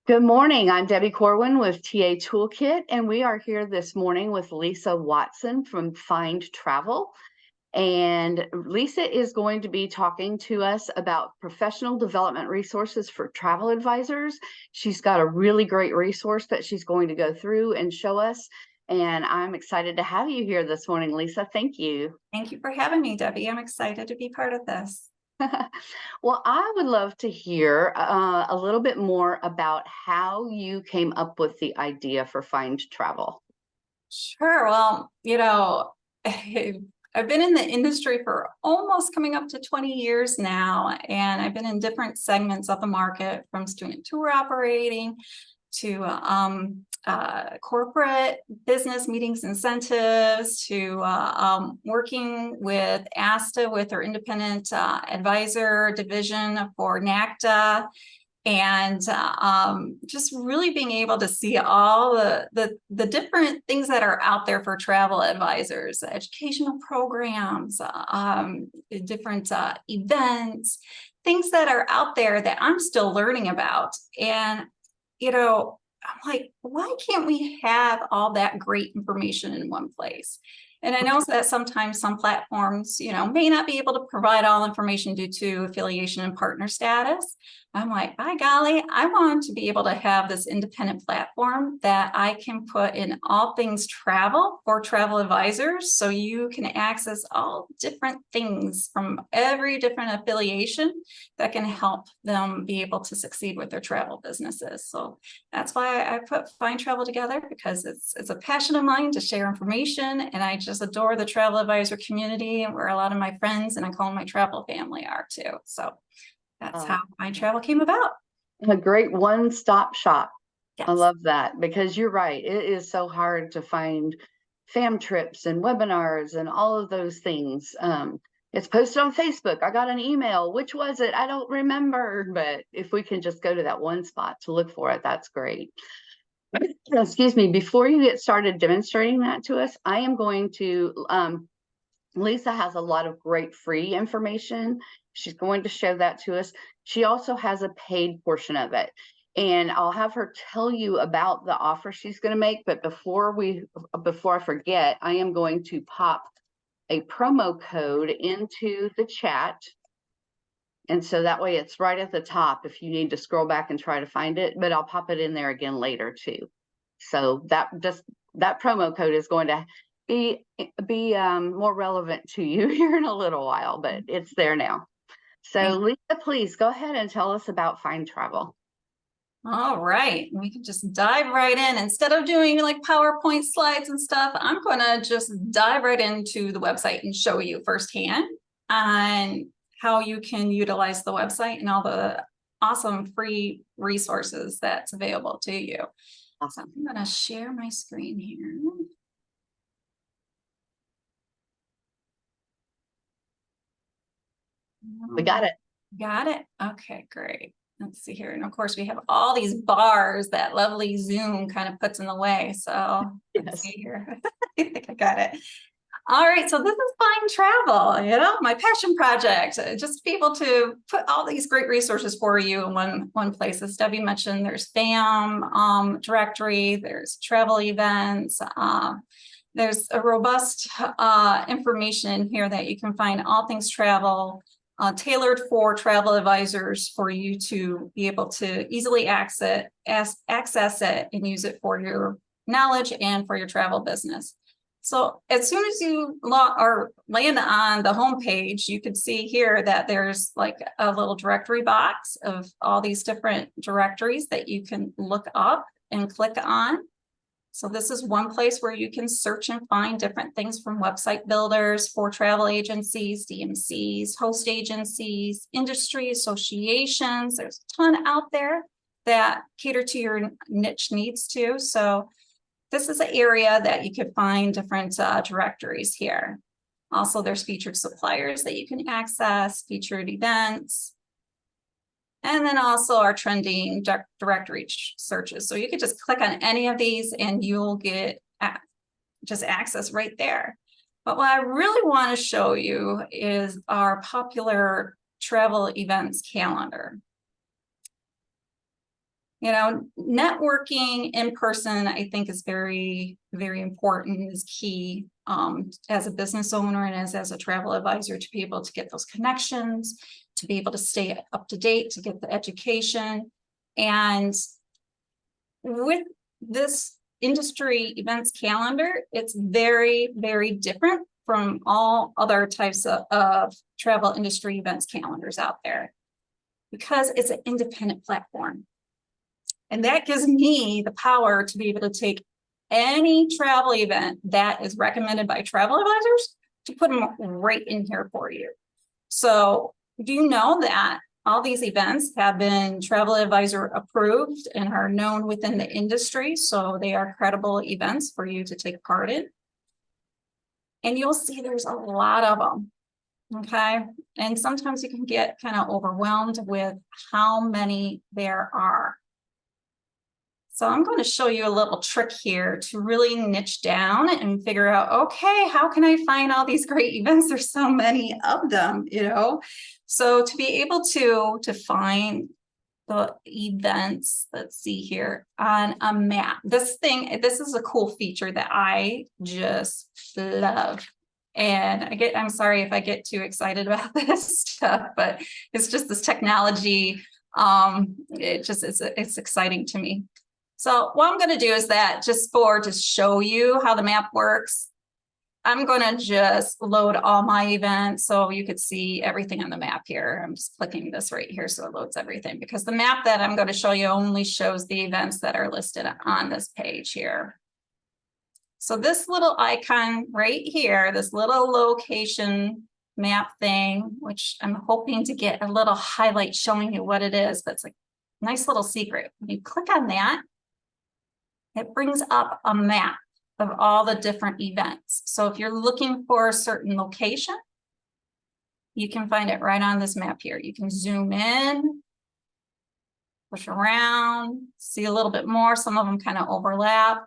Good morning. I'm Debbie Corwin with TA Toolkit, and we are here this morning with Lisa Watson from FyndTravel. And Lisa is going to be talking to us about professional development resources for travel advisors. She's got a really great resource that she's going to go through and show us. And I'm excited to have you here this morning, Lisa. Thank you. Thank you for having me, Debbie. I'm excited to be part of this. Well, I would love to hear a little bit more about how you came up with the idea for FyndTravel. Sure. Well, I've been in the industry for almost coming up to 20 years now, and I've been in different segments of the market, from student tour operating to corporate business meetings, incentives, to working with ASTA with our independent advisor division for NACTA, and just really being able to see all the different things that are out there for travel advisors, educational programs, different events, things that are out there that I'm still learning about. And I'm like, why can't we have all that great information in one place? And I know that sometimes some platforms, may not be able to provide all information due to affiliation and partner status. I'm like, by golly, I want to be able to have this independent platform that I can put in all things travel for travel advisors, so you can access all different things from every different affiliation that can help them be able to succeed with their travel businesses. So that's why I put FyndTravel together, because it's a passion of mine to share information, and I just adore the travel advisor community, and where a lot of my friends, and I call them my travel family, are too. So that's how FyndTravel came about. A great one-stop shop. Yes. I love that, because you're right. It is so hard to find fam trips and webinars and all of those things. It's posted on Facebook. I got an email. Which was it? I don't remember. But if we can just go to that one spot to look for it, that's great. Excuse me. Before you get started demonstrating that to us, I am going to, Lisa has a lot of great free information. She's going to show that to us. She also has a paid portion of it, and I'll have her tell you about the offer she's going to make. But before I forget, I am going to pop a promo code into the chat, and so that way it's right at the top if you need to scroll back and try to find it. But I'll pop it in there again later too. So that promo code is going to be more relevant to you here in a little while, but it's there now. So Lisa, please go ahead and tell us about FyndTravel. All right, we can just dive right in. Instead of doing like PowerPoint slides and stuff, I'm going to just dive right into the website and show you firsthand on how you can utilize the website and all the awesome free resources that's available to you. Awesome. I'm going to share my screen here. We got it. Got it. Okay, great. Let's see here. And of course, we have all these bars that lovely Zoom kind of puts in the way. So let's see here. I think I got it. All right, so this is FyndTravel, my passion project, just to be able to put all these great resources for you in one place. As Debbie mentioned, there's FAM directory, there's travel events, there's a robust information here that you can find all things travel, tailored for travel advisors, for you to be able to easily access it and use it for your knowledge and for your travel business. So as soon as you land on the home page, you can see here that there's like a little directory box of all these different directories that you can look up and click on. So this is one place where you can search and find different things from website builders for travel agencies, DMCs, host agencies, industry associations. There's a ton out there that cater to your niche needs too. So this is an area that you could find different directories here. Also, there's featured suppliers that you can access, featured events, and then also our trending directory searches. So you could just click on any of these and you'll get just access right there. But what I really want to show you is our popular travel events calendar. You know, networking in person, I think, is very, very important, is key as a business owner and as a travel advisor, to be able to get those connections, to be able to stay up to date, to get the education. And with this industry events calendar, it's very, very different from all other types of travel industry events calendars out there, because it's an independent platform. And that gives me the power to be able to take any travel event that is recommended by travel advisors to put them right in here for you. So do you know that all these events have been travel advisor approved and are known within the industry? So they are credible events for you to take part in. And you'll see there's a lot of them. Okay. And sometimes you can get kind of overwhelmed with how many there are. So I'm going to show you a little trick here to really niche down and figure out, okay, how can I find all these great events? There's so many of them, you know. So to be able to find the events, let's see here, on a map. This is a cool feature that I just love. And I'm sorry if I get too excited about this stuff, but it's just this technology. It's exciting to me. So what I'm going to do is that to show you how the map works, I'm going to just load all my events so you could see everything on the map here. I'm just clicking this right here so it loads everything, because the map that I'm going to show you only shows the events that are listed on this page here. So this little icon right here, this little location map thing, which I'm hoping to get a little highlight showing you what it is, but it's a nice little secret. When you click on that, it brings up a map of all the different events. So if you're looking for a certain location, you can find it right on this map here. You can zoom in, push around, see a little bit more. Some of them kind of overlap.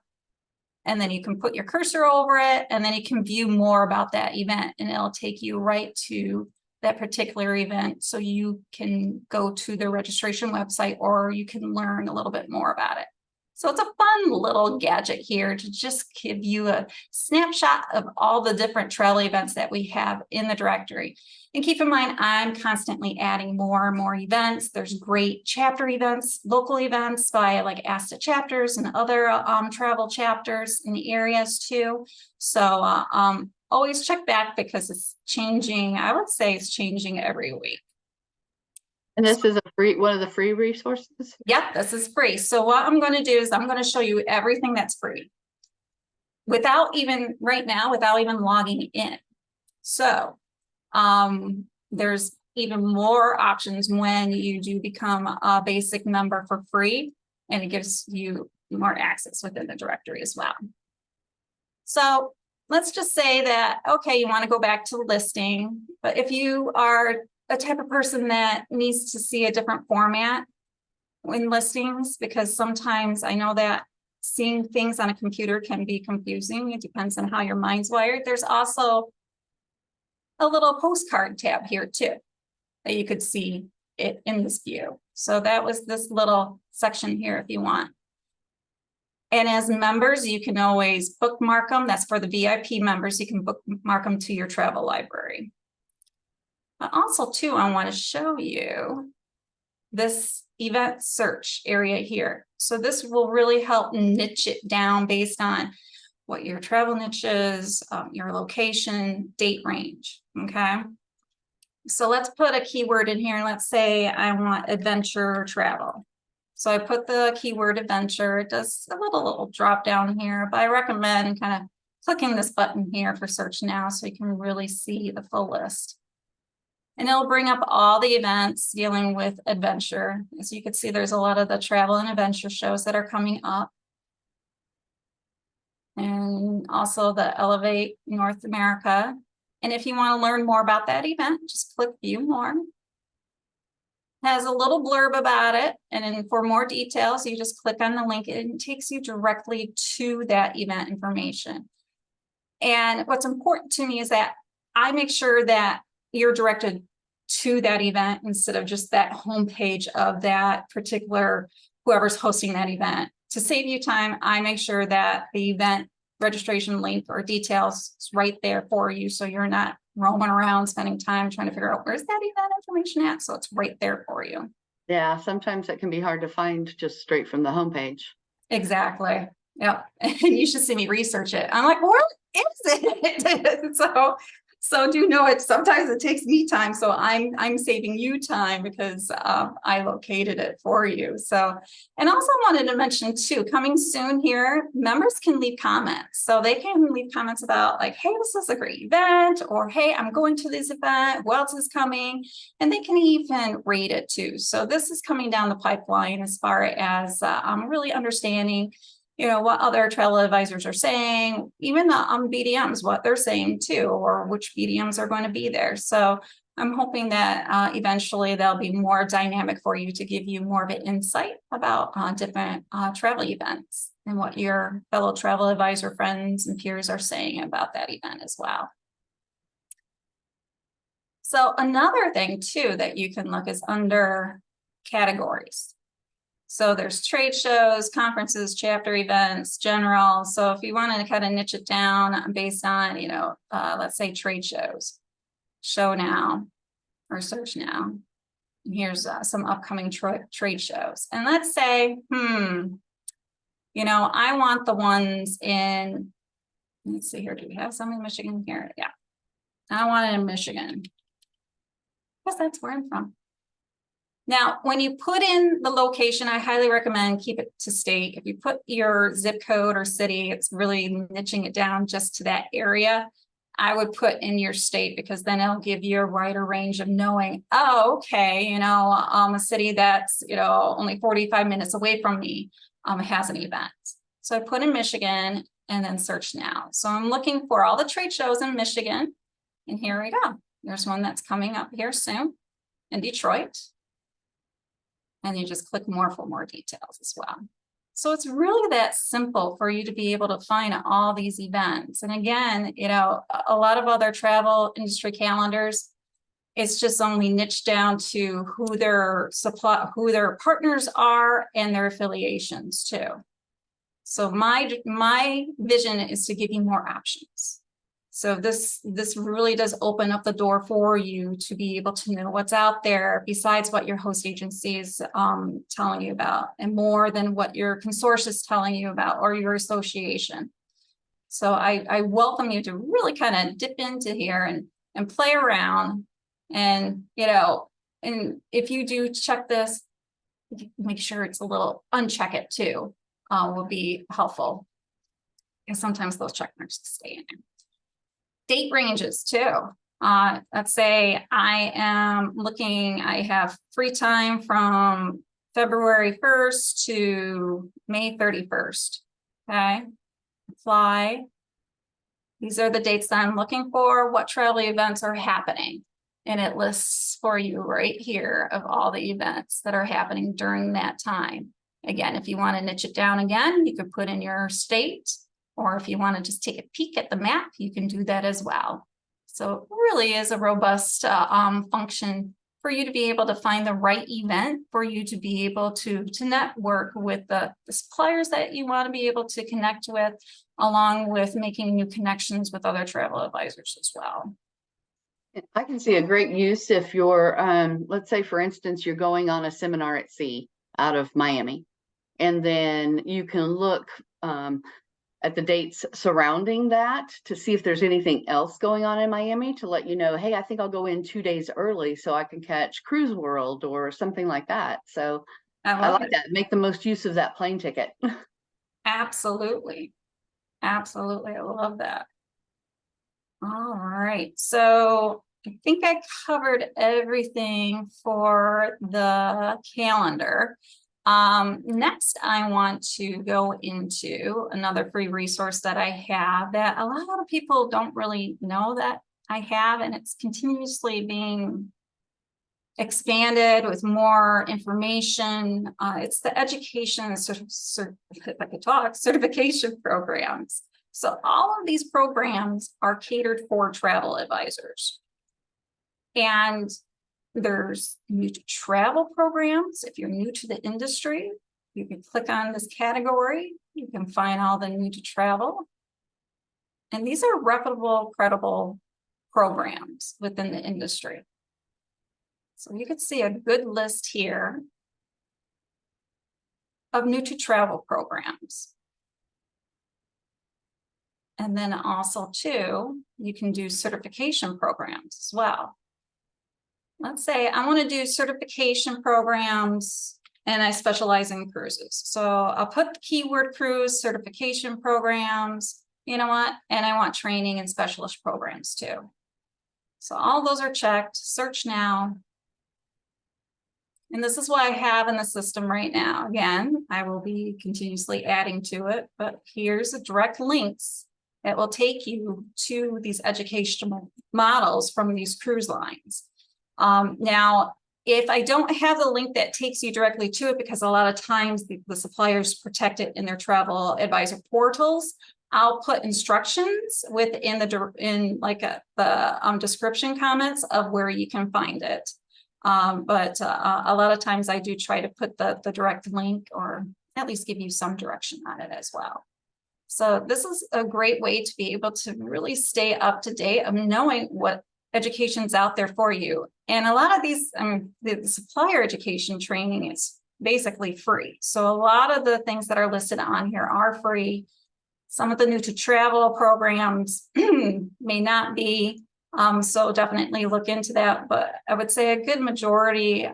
And then you can put your cursor over it, and then you can view more about that event, and it'll take you right to that particular event. So you can go to the registration website, or you can learn a little bit more about it. So it's a fun little gadget here to just give you a snapshot of all the different travel events that we have in the directory. And keep in mind, I'm constantly adding more and more events. There's great chapter events, local events by like ASTA chapters and other travel chapters in the areas too. So always check back, because it's changing. I would say it's changing every week. And this is one of the free resources? Yep, this is free. So what I'm going to do is I'm going to show you everything that's free without even logging in. So there's even more options when you do become a basic member for free, and it gives you more access within the directory as well. So let's just say that, okay, you want to go back to listing, but if you are a type of person that needs to see a different format in listings, because sometimes I know that seeing things on a computer can be confusing. It depends on how your mind's wired. There's also a little postcard tab here too, that you could see it in this view. So that was this little section here if you want. And as members, you can always bookmark them. That's for the VIP members. You can bookmark them to your travel library. But also too, I want to show you this event search area here. So this will really help niche it down based on what your travel niche is, your location, date range, okay? So let's put a keyword in here. Let's say I want adventure travel. So I put the keyword adventure. It does a little drop down here, but I recommend kind of clicking this button here for search now so you can really see the full list. And it'll bring up all the events dealing with adventure. As you can see, there's a lot of the travel and adventure shows that are coming up. And also the Elevate North America. And if you want to learn more about that event, just click View More. It has a little blurb about it. And then for more details, you just click on the link and it takes you directly to that event information. And what's important to me is that I make sure that you're directed to that event instead of just that homepage of that particular whoever's hosting that event. To save you time, I make sure that the event registration link or details is right there for you, so you're not roaming around spending time trying to figure out where's that event information at. So it's right there for you. Yeah, sometimes it can be hard to find just straight from the homepage. Exactly. Yep. And you should see me research it. I'm like, where is it? So do know it. Sometimes it takes me time. So I'm saving you time because I located it for you. So, and also wanted to mention too, coming soon here, members can leave comments. So they can leave comments about like, hey, this is a great event, or hey, I'm going to this event. What else is coming? And they can even rate it too. So this is coming down the pipeline as far as I'm really understanding, you know, what other travel advisors are saying, even the BDMs, what they're saying too, or which BDMs are going to be there. So I'm hoping that eventually they'll be more dynamic for you to give you more of an insight about different travel events and what your fellow travel advisor friends and peers are saying about that event as well. So another thing too that you can look is under categories. So there's trade shows, conferences, chapter events, general. So if you want to kind of niche it down based on, you know, let's say trade shows, show now or search now. And here's some upcoming trade shows. And let's say, you know, I want the ones in, let's see here, do we have some in Michigan here? Yeah, I want it in Michigan because that's where I'm from. Now, when you put in the location, I highly recommend keep it to state. If you put your zip code or city, it's really niching it down just to that area. I would put in your state because then it'll give you a wider range of knowing, oh, okay, you know, a city that's, you know, only 45 minutes away from me has an event. So I put in Michigan and then search now. So I'm looking for all the trade shows in Michigan. And here we go. There's one that's coming up here soon in Detroit. And you just click more for more details as well. So it's really that simple for you to be able to find all these events. And again, you know, a lot of other travel industry calendars, it's just only niched down to who their partners are and their affiliations too. So my vision is to give you more options. So this really does open up the door for you to be able to know what's out there besides what your host agency is telling you about, and more than what your consortium is telling you about or your association. So I welcome you to really kind of dip into here and play around. And, you know, and if you do check this, make sure it's a little uncheck it too, will be helpful. And sometimes those check marks stay in there. Date ranges too. Let's say I am looking, I have free time from February 1st to May 31st. Okay, apply. These are the dates that I'm looking for. What travel events are happening? And it lists for you right here of all the events that are happening during that time. Again, if you want to niche it down again, you could put in your state. Or if you want to just take a peek at the map, you can do that as well. So it really is a robust function for you to be able to find the right event, for you to be able to network with the suppliers that you want to be able to connect with, along with making new connections with other travel advisors as well. I can see a great use if you're, let's say, for instance, you're going on a seminar at sea out of Miami, and then you can look at the dates surrounding that to see if there's anything else going on in Miami to let you know, hey, I think I'll go in 2 days early so I can catch Cruise World or something like that. So I like that. Make the most use of that plane ticket. Absolutely. Absolutely. I love that. All right. So I think I covered everything for the calendar. Next, I want to go into another free resource that I have that a lot of people don't really know that I have, and it's continuously being expanded with more information. It's the education certification programs. So all of these programs are catered for travel advisors. And there's new to travel programs. If you're new to the industry, You can click on this category. You can find all the new to travel. And these are reputable, credible programs within the industry. So you can see a good list here of new to travel programs. And then also too, you can do certification programs as well. Let's say I want to do certification programs and I specialize in cruises. So I'll put the keyword cruise certification programs, you know what? And I want training and specialist programs too. So all those are checked, search now. And this is what I have in the system right now. Again, I will be continuously adding to it, but here's the direct links that will take you to these educational models from these cruise lines. Now, if I don't have the link that takes you directly to it, because a lot of times the suppliers protect it in their travel advisor portals, I'll put instructions within the description comments of where you can find it. But a lot of times I do try to put the direct link or at least give you some direction on it as well. So this is a great way to be able to really stay up to date of knowing what education's out there for you. And a lot of these, the supplier education training is basically free. So a lot of the things that are listed on here are free. Some of the new to travel programs may not be, so definitely look into that. But I would say a good majority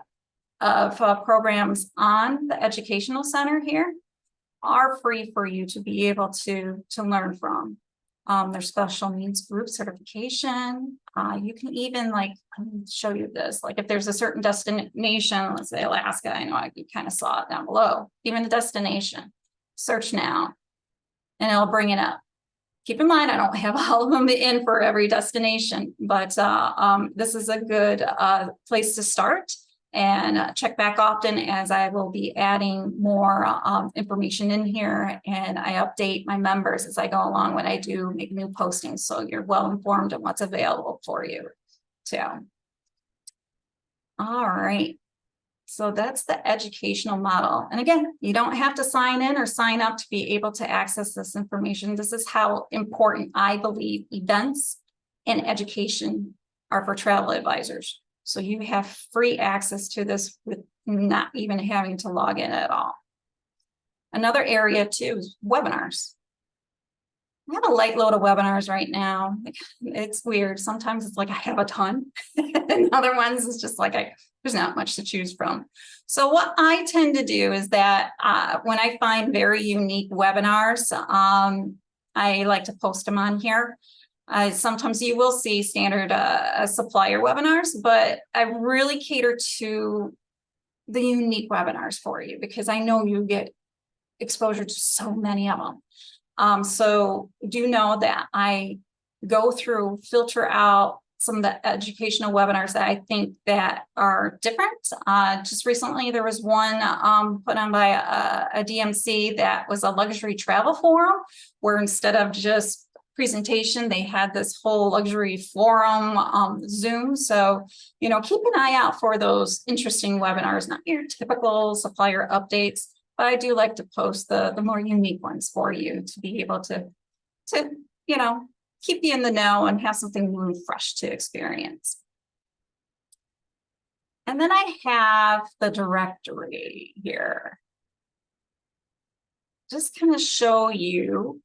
of programs on the educational center here are free for you to be able to learn from. There's special needs group certification. You can even show you this, like if there's a certain destination, let's say Alaska, I know you kind of saw it down below, even the destination, search now, and it'll bring it up. Keep in mind, I don't have all of them in for every destination, but this is a good place to start. And check back often as I will be adding more information in here, and I update my members as I go along when I do make new postings, so you're well informed of what's available for you too. All right, so that's the educational model. And again, you don't have to sign in or sign up to be able to access this information. This is how important I believe events and education are for travel advisors. So you have free access to this with not even having to log in at all. Another area too is webinars. I have a light load of webinars right now. It's weird. Sometimes it's like I have a ton, and other ones it's just like there's not much to choose from. So what I tend to do is that when I find very unique webinars, I like to post them on here. Sometimes you will see standard supplier webinars, but I really cater to the unique webinars for you because I know you get exposure to so many of them. So do know that I go through, filter out some of the educational webinars that I think that are different. Just recently, there was one put on by a DMC that was a luxury travel forum, where instead of just presentation, they had this whole luxury forum Zoom. So, keep an eye out for those interesting webinars, not your typical supplier updates, but I do like to post the more unique ones for you to be able to keep you in the know and have something new and fresh to experience. And then I have the directory here. Just kind of show you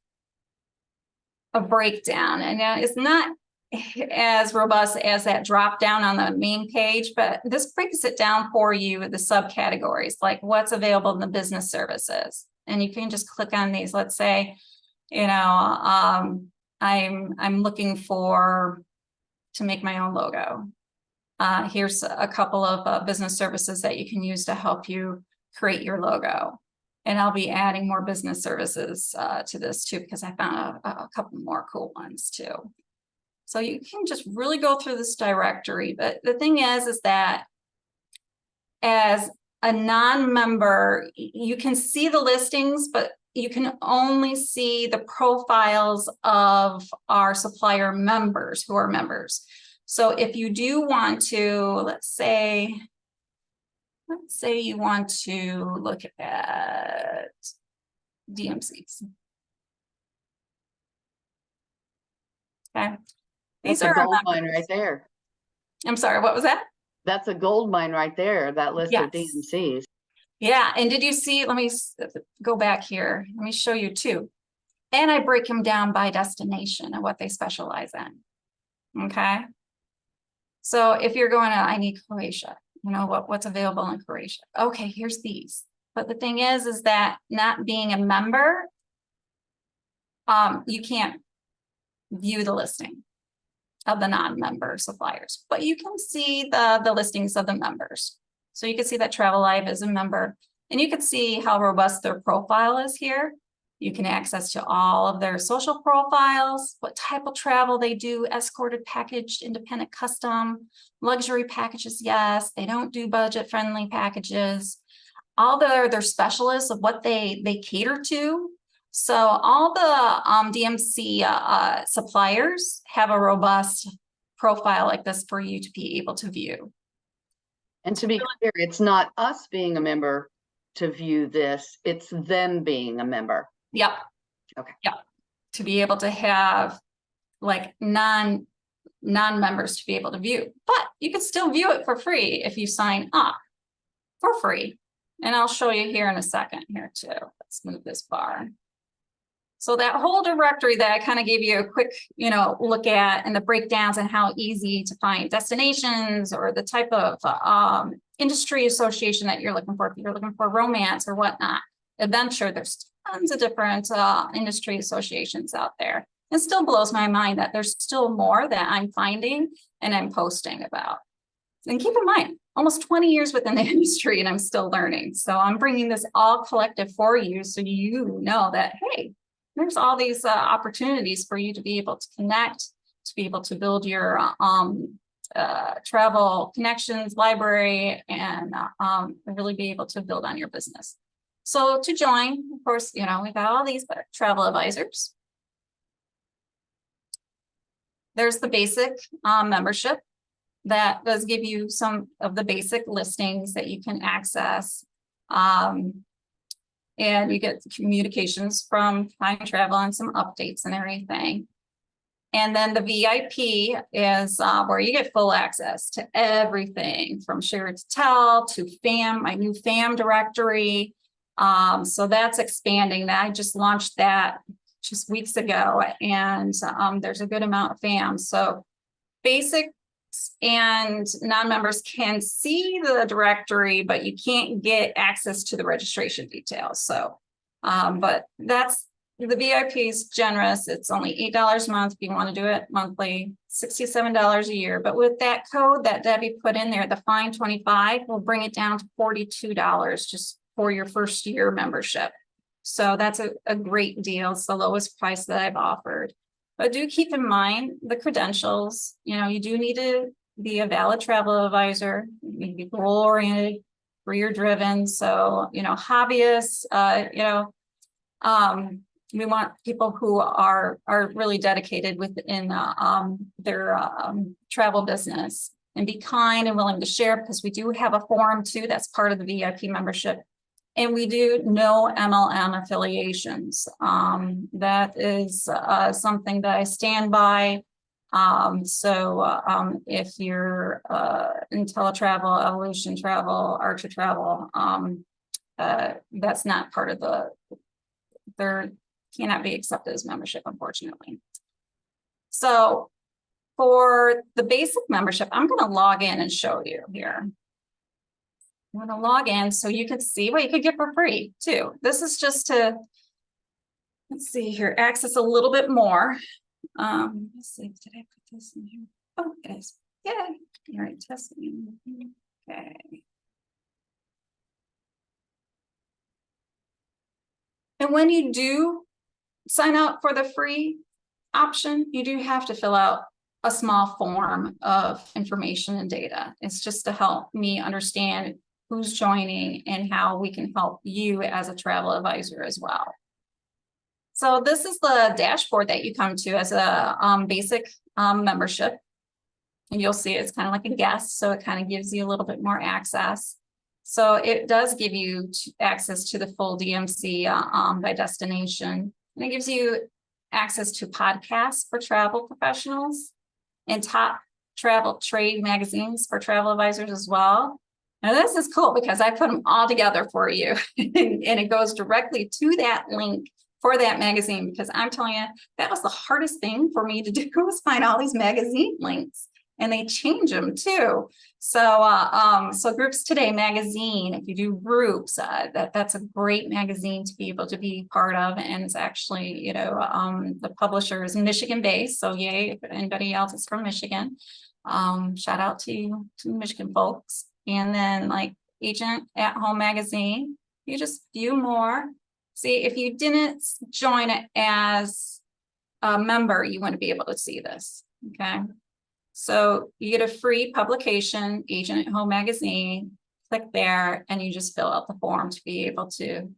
a breakdown, and it's not as robust as that drop down on the main page, but this breaks it down for you with the subcategories, like what's available in the business services. And you can just click on these. Let's say, I'm looking to make my own logo. Here's a couple of business services that you can use to help you create your logo. And I'll be adding more business services to this too, because I found a couple more cool ones too. So you can just really go through this directory. But the thing is that as a non-member, you can see the listings, but you can only see the profiles of our supplier members who are members. So if you do want to, let's say, let's say you want to look at DMCs. Okay. These That's a are our gold mine members. right there. I'm sorry, what was that? That's a gold mine right there, that list of Yes. DMCs. Yeah, and did you see, let me go back here. Let me show you too. And I break them down by destination and what they specialize in. Okay. So if you're going to, I need Croatia, you know, what's available in Croatia. Okay, here's these. But the thing is that not being a member, you can't view the listing of the non-member suppliers, but you can see the listings of the members. So you can see that Travel Live is a member, and you can see how robust their profile is here. You can access to all of their social profiles, what type of travel they do, escorted, packaged, independent, custom, luxury packages. Yes, they don't do budget friendly packages. All their specialists of what they cater to. So all the DMC suppliers have a robust profile like this for you to be able to view. And to be clear, it's not us being a member to view this, it's them being a member. Yep. Okay. Yep. To be able to have like non-members to be able to view, but you can still view it for free if you sign up for free. And I'll show you here in a second here too. Let's move this bar. So that whole directory that I kind of gave you a quick, you know, look at, and the breakdowns and how easy to find destinations or the type of industry association that you're looking for, if you're looking for romance or whatnot, adventure, there's tons of different industry associations out there. It still blows my mind that there's still more that I'm finding and I'm posting about. And keep in mind, almost 20 years within the industry and I'm still learning. So I'm bringing this all collective for you so you know that, hey, there's all these opportunities for you to be able to connect, to be able to build your travel connections library, and really be able to build on your business. So to join, of course, you know, we've got all these travel advisors. There's the basic membership that does give you some of the basic listings that you can access. And you get communications from FyndTravel and some updates and everything. And then the VIP is where you get full access to everything from share to tell to FAM, my new FAM directory. So that's expanding. That I just launched that just weeks ago, and there's a good amount of FAM. So basic and non-members can see the directory, but you can't get access to the registration details. So, but that's, the VIP is generous. It's only $8 a month if you want to do it monthly, $67 a year. But with that code that Debbie put in there, the FYND25 will bring it down to $42 just for your first year membership. So that's a great deal. It's the lowest price that I've offered. But do keep in mind the credentials. You know, you do need to be a valid travel advisor. You need to be goal-oriented, career-driven. So, you know, hobbyists, you know, we want people who are really dedicated within their travel business, and be kind and willing to share, because we do have a forum too that's part of the VIP membership. And we do no MLM affiliations. That is something that I stand by. If you're in teletravel, evolution travel, Archer travel, that's not part of there cannot be accepted as membership, unfortunately. So for the basic membership, I'm going to log in and show you here. I'm going to log in so you can see what you could get for free too. This is just to, let's see here, access a little bit more. Let's see, did I put this in here? Oh, it is. Yeah. All right, testing. Okay. And when you do sign up for the free option, you do have to fill out a small form of information and data. It's just to help me understand who's joining and how we can help you as a travel advisor as well. So this is the dashboard that you come to as a basic membership. And you'll see it's kind of like a guest, so it kind of gives you a little bit more access. So it does give you access to the full DMC by destination. And it gives you access to podcasts for travel professionals and top travel trade magazines for travel advisors as well. Now this is cool because I put them all together for you and it goes directly to that link for that magazine, because I'm telling you, that was the hardest thing for me to do was find all these magazine links, and they change them too. So Groups Today magazine, if you do groups, that's a great magazine to be able to be part of. And it's actually, the publisher is Michigan based. So yay, if anybody else is from Michigan, shout out to Michigan folks. And then like Agent at Home magazine, you just view more. See, if you didn't join it as a member, you wouldn't be able to see this, okay? So you get a free publication, Agent at Home magazine, click there, and you just fill out the form to be able to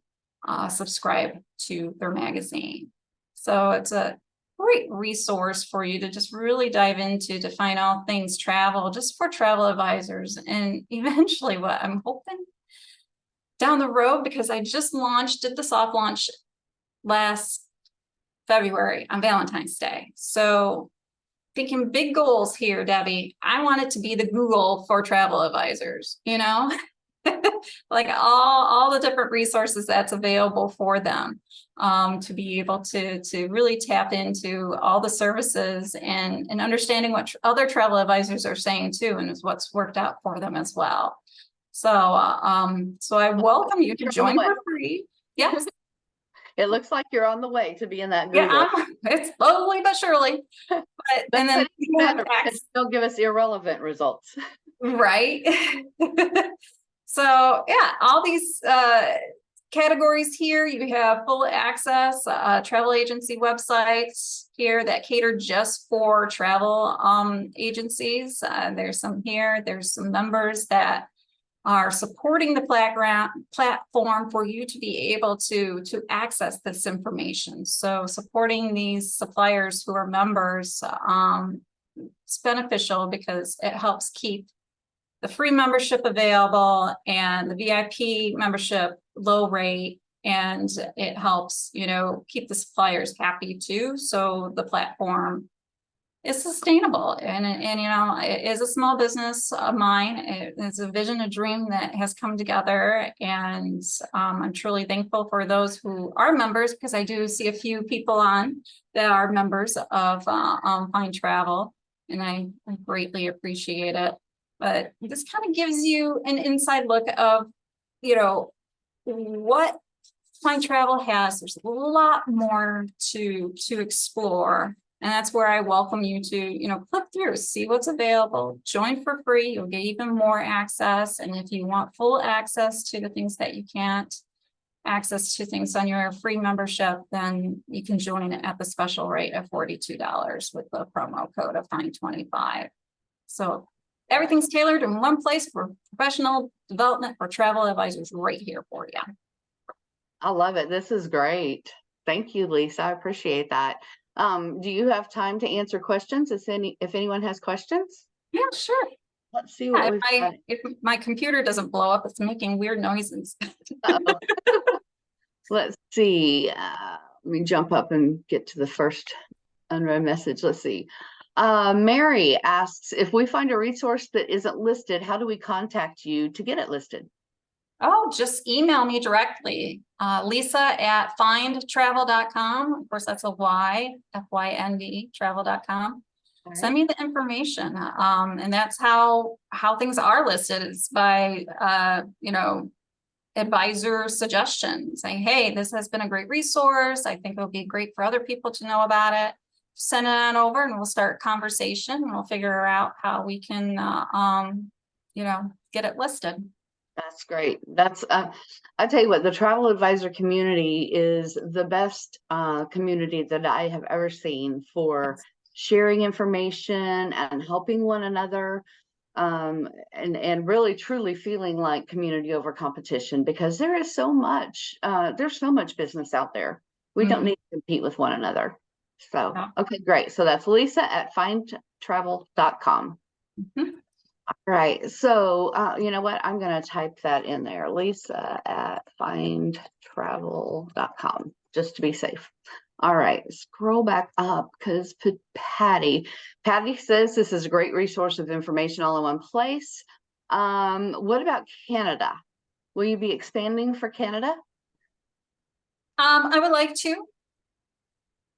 subscribe to their magazine. So it's a great resource for you to just really dive into to find all things travel, just for travel advisors. And eventually what I'm hoping down the road, because I just did the soft launch last February on Valentine's Day. So thinking big goals here, Debbie. I want it to be the Google for travel advisors, like all the different resources that's available for them, to be able to really tap into all the services and understanding what other travel advisors are saying too, and is what's worked out for them as well. So I welcome you to join for free. Yes. It looks like you're on the way to be in that Google. Yeah, it's slowly but surely. But and then they'll give us irrelevant results. Right. So yeah, all these categories here, you have full access, travel agency websites here that cater just for travel agencies. There's some here, there's some members that are supporting the platform for you to be able to access this information. So supporting these suppliers who are members, it's beneficial because it helps keep the free membership available and the VIP membership low rate, and it helps, keep the suppliers happy too. So the platform is sustainable, and it is a small business of mine. It's a vision, a dream that has come together, and I'm truly thankful for those who are members, because I do see a few people on that are members of FyndTravel, and I greatly appreciate it. But this kind of gives you an inside look of, what FyndTravel has. There's a lot more to explore. And that's where I welcome you to, click through, see what's available, join for free. You'll get even more access. And if you want full access to the things that you can't access to things on your free membership, then you can join it at the special rate of $42 with the promo code of FYND25. So everything's tailored in one place for professional development for travel advisors right here for you. I love it. This is great. Thank you, Lisa. I appreciate that. Do you have time to answer questions if anyone has questions? Yeah, sure. Let's see what if my computer doesn't blow up, it's making weird noises. Let's see. Let me jump up and get to the first unread message. Let's see. Mary asks, if we find a resource that isn't listed, how do we contact you to get it listed? Oh, just email me directly. Lisa at FyndTravel.com. Of course, that's a Y, FYND, travel.com. Right. Send me the information. And that's how things are listed, is by, advisor suggestions, saying, hey, this has been a great resource. I think it'll be great for other people to know about it. Send it on over and we'll start conversation, and we'll figure out how we can, get it listed. That's great. That's I tell you what, the travel advisor community is the best community that I have ever seen for sharing information and helping one another, and really truly feeling like community over competition, because there is so much there's so much business out there. We don't need to compete with one another. So okay, great. So that's Lisa at FyndTravel.com. Right. So, you know what? I'm going to type that in there, Lisa at FyndTravel.com, just to be safe. All right. Scroll back up because Patty says this is a great resource of information all in one place. What about Canada? Will you be expanding for Canada? I would like to.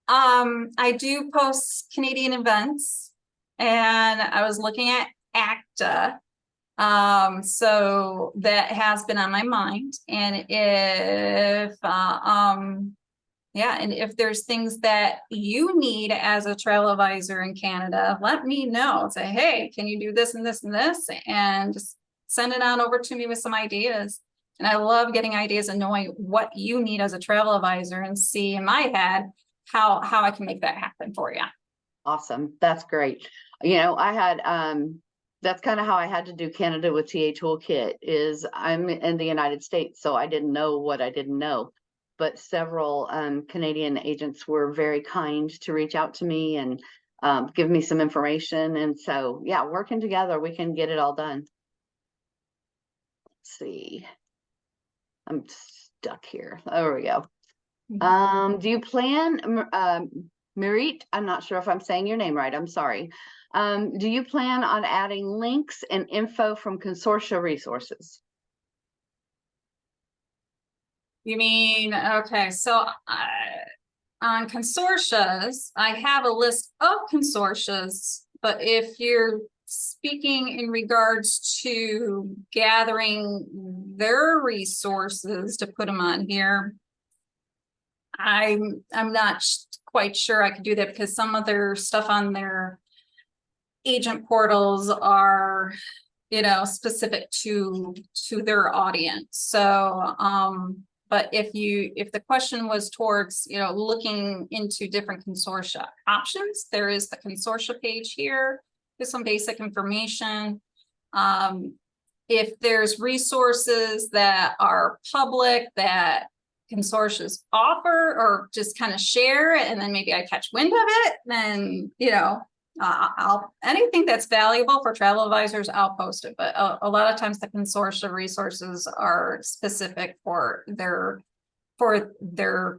I do post Canadian events, and I was looking at ACTA. So that has been on my mind. And yeah, and if there's things that you need as a travel advisor in Canada, let me know. Say, hey, can you do this and this and this? And just send it on over to me with some ideas. And I love getting ideas and knowing what you need as a travel advisor and see in my head how I can make that happen for you. Awesome. That's great. You know, I had that's kind of how I had to do Canada with TA Toolkit. Is I'm in the United States, so I didn't know what I didn't know. But several Canadian agents were very kind to reach out to me and give me some information. And so, yeah, working together, we can get it all done. Let's see. I'm stuck here. There we go. Do you plan, Mirit? I'm not sure if I'm saying your name right. I'm sorry. Do you plan on adding links and info from consortia resources? You mean, okay, so on consortias, I have a list of consortias, but if you're speaking in regards to gathering their resources to put them on here, I'm not quite sure I could do that because some of their stuff on their agent portals are, you know, specific to their audience. So but if the question was towards, you know, looking into different consortia options, there is the consortia page here with some basic information. If there's resources that are public that consortias offer or just kind of share it, and then maybe I catch wind of it, then, you know, I'll anything that's valuable for travel advisors, I'll post it. But a lot of times the consortia resources are specific for their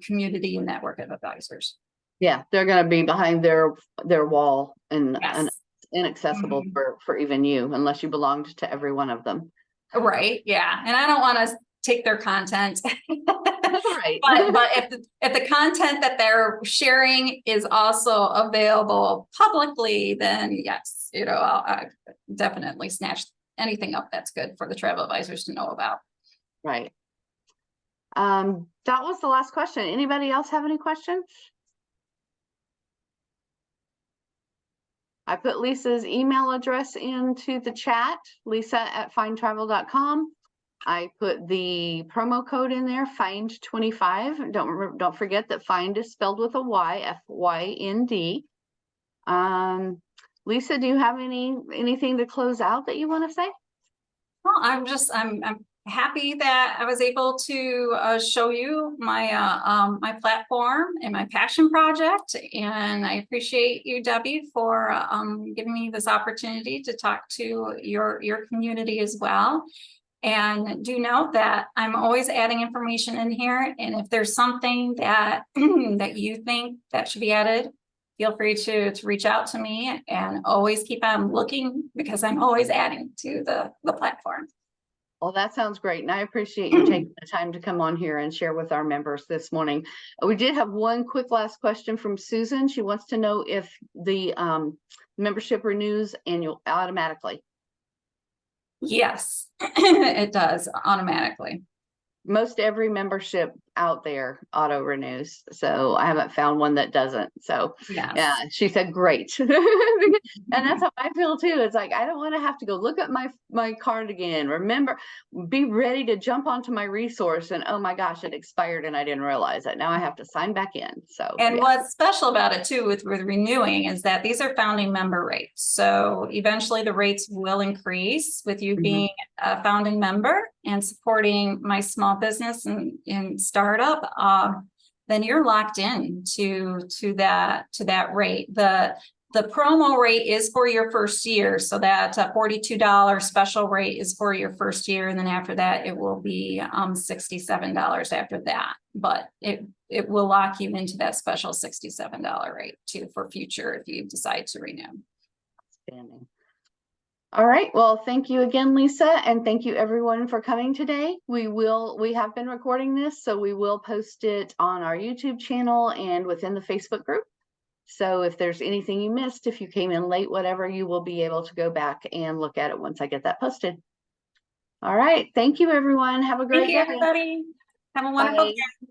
community and network of advisors. Yeah, they're going to be behind their wall and Yes. inaccessible for even you, unless you belonged to every one of them. Right. Yeah. And I don't want to take their content. Right. But if the content that they're sharing is also available publicly, then yes, you know, I'll definitely snatch anything up that's good for the travel advisors to know about. Right. That was the last question. Anybody else have any questions? I put Lisa's email address into the chat, Lisa at FyndTravel.com. I put the promo code in there, Fynd25. Don't forget that Fynd is spelled with a Y, F-Y-N-D. Lisa, do you have anything to close out that you want to say? Well, I'm happy that I was able to show you my my platform and my passion project, and I appreciate you, Debbie, for giving me this opportunity to talk to your community as well. And do note that I'm always adding information in here, and if there's something that that you think that should be added, feel free to reach out to me, and always keep on looking because I'm always adding to the platform. Well, that sounds great. And I appreciate you taking the time to come on here and share with our members this morning. We did have one quick last question from Susan. She wants to know if the membership renews automatically. Yes, it does automatically. Most every membership out there auto renews, so I haven't found one that doesn't. So yes. Yeah, she said great. And that's how I feel too. It's like I don't want to have to go look at my card again, remember, be ready to jump onto my resource and oh my gosh, it expired and I didn't realize it. Now I have to sign back in. So and what's special about it too with renewing is that these are founding member rates, so eventually the rates will increase with you being a founding member and supporting my small business and startup. Then you're locked in to that rate. The the promo rate is for your first year. So that $42 special rate is for your first year. And then after that, it will be $67 after that. But it will lock you into that special $67 rate too for future if you decide to renew. Outstanding. All right. Well, thank you again, Lisa. And thank you everyone for coming today. We have been recording this, so we will post it on our YouTube channel and within the Facebook group. So if there's anything you missed, if you came in late, whatever, you will be able to go back and look at it once I get that posted. All right. Thank you, everyone. Have a great Thank you, day. everybody. Have a wonderful Bye. day.